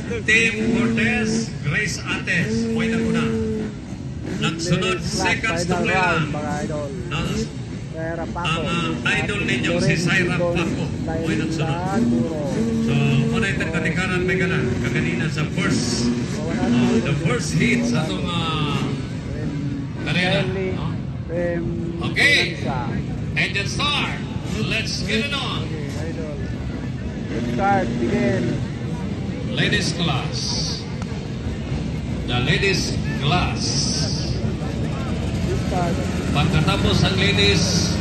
Team Cortez, Grace Ates. Point ang una. Nagsunod, seconds to play lang. Ang idol ninyong si Syra Paco. Point ang sunod. So, muna yung katikaran may ganan. Kaganina sa the first hit sa itong karera. Okay. Engine start. Let's get it on. Start, begin. Ladies class. The ladies class. Pagkatapos ang ladies,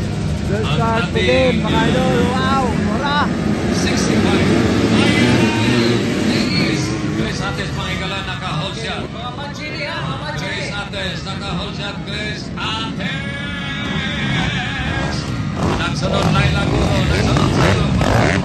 ang ating mga idol. Wow, mura. 65. Ladies. Grace Ates, pangigala, naka-hold shot. Grace Ates, naka-hold shot. Grace Ates. Nagsunod Laila Guro. Nagsunod Syra Paco.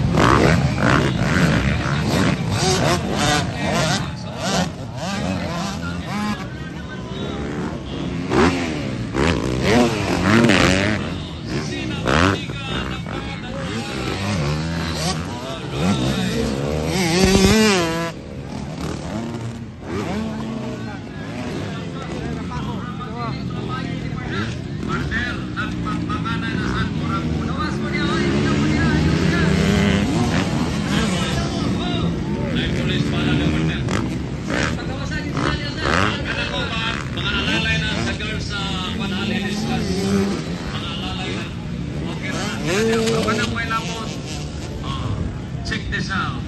Check this out.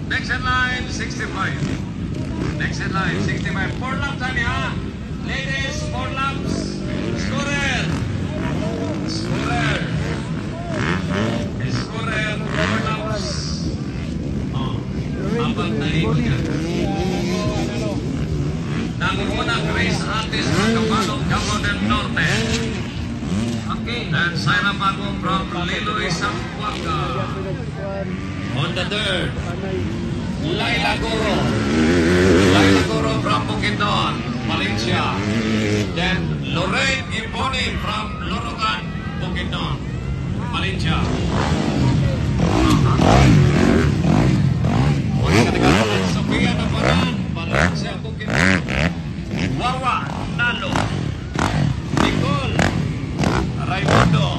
Next in line, 65. Next in line, 65. 4 laps, honey, ha? Ladies, 4 laps. Scorer. Scorer. Scorer, 4 laps. Abang na ikot yan. Nangunguna, Grace Ates from Cabalog, Cabo del Norte. And Syra Paco from Liloy, Zamboanga. On the third, Laila Guro. Laila Guro from Bukidnon, Valencia. Then Lorraine Iponi from Lorocan, Bukidnon, Valencia. Sofia Naparan, Valencia, Bukidnon. Wawa Nalo. Nicole Raimundo.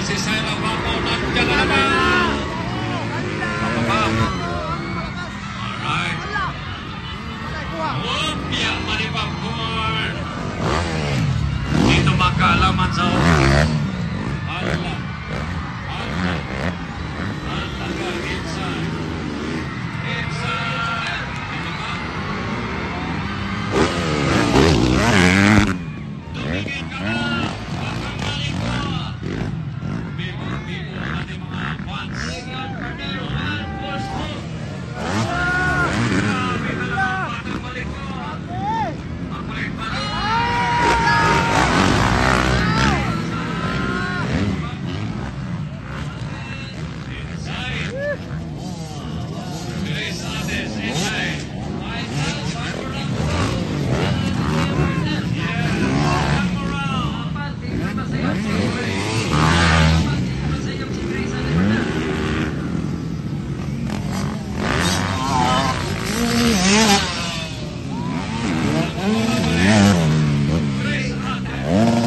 Si Syra Paco, nandiyan na naman!